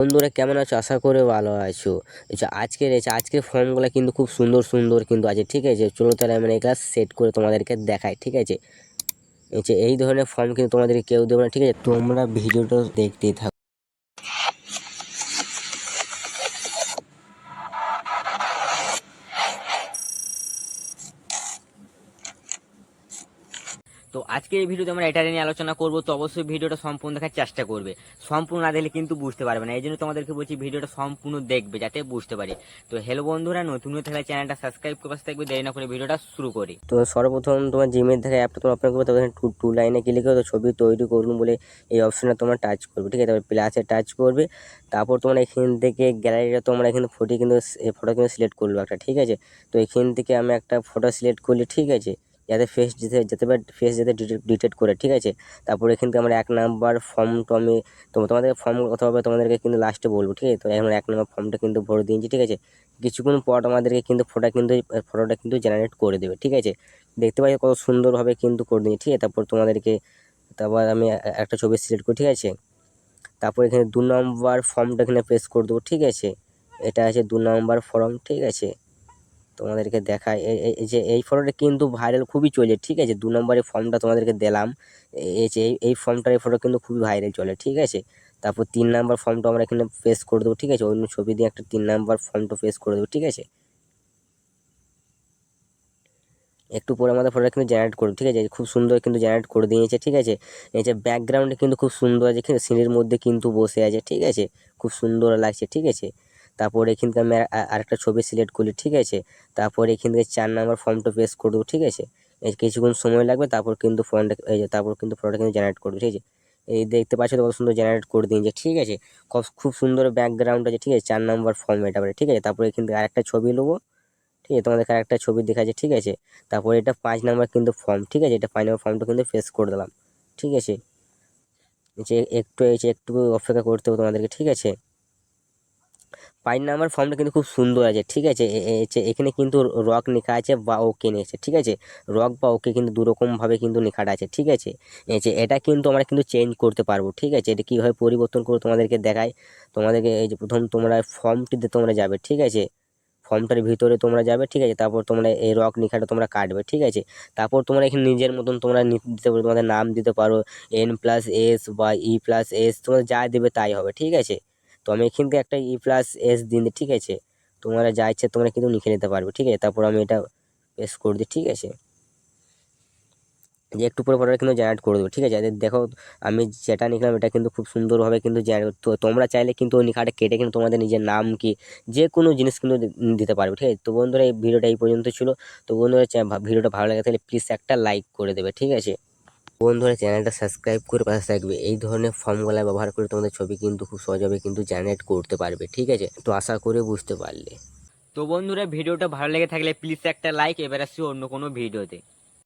বন্ধুরা কেমন আছো? আশা করে ভালো আছো। আজকের ফর্মগুলো কিন্তু খুব সুন্দর সুন্দর কিন্তু আছে, ঠিক আছে। চলো তাহলে আমি এগুলা সেট করে তোমাদেরকে দেখাই, ঠিক আছে। এই ধরনের ফর্ম কিন্তু তোমাদেরকে কেউ দেবে না, ঠিক আছে। তোমরা ভিডিওটা দেখতেই থাকো। তো আজকে এই ভিডিওতে আমরা এটা নিয়ে আলোচনা করব, তো অবশ্যই ভিডিওটা সম্পূর্ণ দেখার চেষ্টা করবে। সম্পূর্ণ না দেখলে কিন্তু বুঝতে পারবে না, এই জন্য তোমাদেরকে বলছি ভিডিওটা সম্পূর্ণ দেখবে যাতে বুঝতে পারি। তো হ্যালো বন্ধুরা, নতুন হয়ে থাকলে চ্যানেলটা সাবস্ক্রাইব করে পাশে থাকবে। দেরি না করে ভিডিওটা শুরু করি। তো সর্বপ্রথম তোমার জিমেল থেকে অ্যাপটা তোমার ওপেন করবে, তখন টু লাইনে ক্লিক করে ছবি তৈরি করুন বলে এই অপশনটা তোমরা টাচ করবে, ঠিক আছে। তারপর প্লাসে টাচ করবে, তারপর তোমরা এখান থেকে গ্যালারিটা তোমরা এখানে ফটো কিন্তু সিলেক্ট করলো একটা, ঠিক আছে। তো এখান থেকে আমি একটা ফটো সিলেক্ট করলি, ঠিক আছে, যাতে ফেস যাতে ডিটেক্ট করে, ঠিক আছে। তারপর এখান থেকে আমরা 1 নাম্বার ফর্মটা আমি তোমাদের ফর্ম কথা হবে তোমাদেরকে কিন্তু লাস্টে বলবো, ঠিক আছে। তো এখন 1 নাম্বার ফর্মটা কিন্তু ভরে দিয়েছি, ঠিক আছে। কিছুক্ষণ পর আমাদেরকে কিন্তু ফটোটা কিন্তু জেনারেট করে দেবে, ঠিক আছে। দেখতে পাচ্ছি কত সুন্দরভাবে কিন্তু করে দিয়েছি, ঠিক আছে। তারপর আমি একটা ছবি সিলেক্ট করি, ঠিক আছে। তারপর এখানে 2 নম্বর ফর্মটা এখানে প্রেস করে দেবো, ঠিক আছে। এটা আছে 2 নম্বর ফর্ম, ঠিক আছে। তোমাদেরকে দেখাই, এই ফটোটা কিন্তু ভাইরাল খুবই চলে, ঠিক আছে। 2 নম্বরের ফর্মটা তোমাদেরকে দিলাম, এই ফর্মটার এই ফটো কিন্তু খুবই ভাইরাল চলে, ঠিক আছে। তারপর 3 নাম্বার ফর্মটা আমরা এখানে পেস্ট করে দেবো, ঠিক আছে। অন্য ছবি দিয়ে একটা 3 নাম্বার ফর্মটা পেস্ট করে দেবো, ঠিক আছে। একটু পরে আমাদের ফটোটা কিন্তু জেনারেট করবে, ঠিক আছে। খুব সুন্দর কিন্তু জেনারেট করে দিয়েছে, ঠিক আছে। এই যে ব্যাকগ্রাউন্ডে কিন্তু খুব সুন্দর আছে, কিন্তু সিনের মধ্যে কিন্তু বসে আছে, ঠিক আছে। খুব সুন্দর লাগছে, ঠিক আছে। তারপর এখান থেকে আমি আরেকটা ছবি সিলেক্ট করি, ঠিক আছে। তারপর এখান থেকে 4 নাম্বার ফর্মটা পেস্ট করে দেবো, ঠিক আছে। এই কিছুক্ষণ সময় লাগবে, তারপর কিন্তু ফটোটা কিন্তু জেনারেট করবে, ঠিক আছে। এই দেখতে পাচ্ছ তো কত সুন্দর জেনারেট করে দিয়েছে, ঠিক আছে। খুব সুন্দর ব্যাকগ্রাউন্ড আছে, ঠিক আছে। 4 নাম্বার ফর্ম এটা, ঠিক আছে। তারপর এখান থেকে আরেকটা ছবি নেবো, ঠিক আছে। তোমাদের আরেকটা ছবি দেখাচ্ছে, ঠিক আছে। তারপর এটা 5 নাম্বার কিন্তু ফর্ম, ঠিক আছে। এটা 5 নাম্বার ফর্মটা কিন্তু পেস্ট করে দিলাম, ঠিক আছে। একটু অপেক্ষা করতে হবে তোমাদেরকে, ঠিক আছে। 5 নাম্বার ফর্মটা কিন্তু খুব সুন্দর আছে, ঠিক আছে। এখানে কিন্তু রক লেখা আছে বা ওকে নিয়েছে, ঠিক আছে। রক বা ওকে কিন্তু দুরকমভাবে কিন্তু লেখাটা আছে, ঠিক আছে। এটা কিন্তু আমরা কিন্তু চেঞ্জ করতে পারবো, ঠিক আছে। এটা কীভাবে পরিবর্তন করে তোমাদেরকে দেখাই। তোমাদেরকে এই যে প্রথম তোমরা ফর্মটিতে তোমরা যাবে, ঠিক আছে। ফর্মটার ভিতরে তোমরা যাবে, ঠিক আছে। তারপর তোমরা এই রক লেখাটা তোমরা কাটবে, ঠিক আছে। তারপর তোমরা এখানে নিজের মতন তোমরা দিতে পারো, তোমাদের নাম দিতে পারো, N+S বা E+S, তোমরা যা দেবে তাই হবে, ঠিক আছে। তো আমি এখান থেকে একটা E+S দিন, ঠিক আছে। তোমরা যা ইচ্ছে তোমরা কিন্তু লিখে নিতে পারবে, ঠিক আছে। তারপর আমি এটা পেস্ট করে দিই, ঠিক আছে। যে একটু পরে ফটোটা কিন্তু জেনারেট করে দেবো, ঠিক আছে। দেখো আমি যেটা লিখলাম এটা কিন্তু খুব সুন্দরভাবে কিন্তু জেনারেট, তো তোমরা চাইলে কিন্তু ওই লেখাটা কেটে কিন্তু তোমাদের নিজের নাম কি যে কোনো জিনিস কিন্তু দিতে পারবে, ঠিক আছে। তো বন্ধুরা এই ভিডিওটা এই পর্যন্ত ছিল। তো বন্ধুরা ভিডিওটা ভালো লাগে তাহলে প্লিজ একটা লাইক করে দেবে, ঠিক আছে। বন্ধুরা চ্যানেলটা সাবস্ক্রাইব করে পাশে থাকবে। এই ধরনের ফর্মগুলা ব্যবহার করে তোমাদের ছবি কিন্তু খুব সহজভাবে কিন্তু জেনারেট করতে পারবে, ঠিক আছে। তো আশা করে বুঝতে পারলে। তো বন্ধুরা ভিডিওটা ভালো লেগে থাকলে প্লিজ একটা লাইক। এবার আসছি অন্য কোনো ভিডিওতে।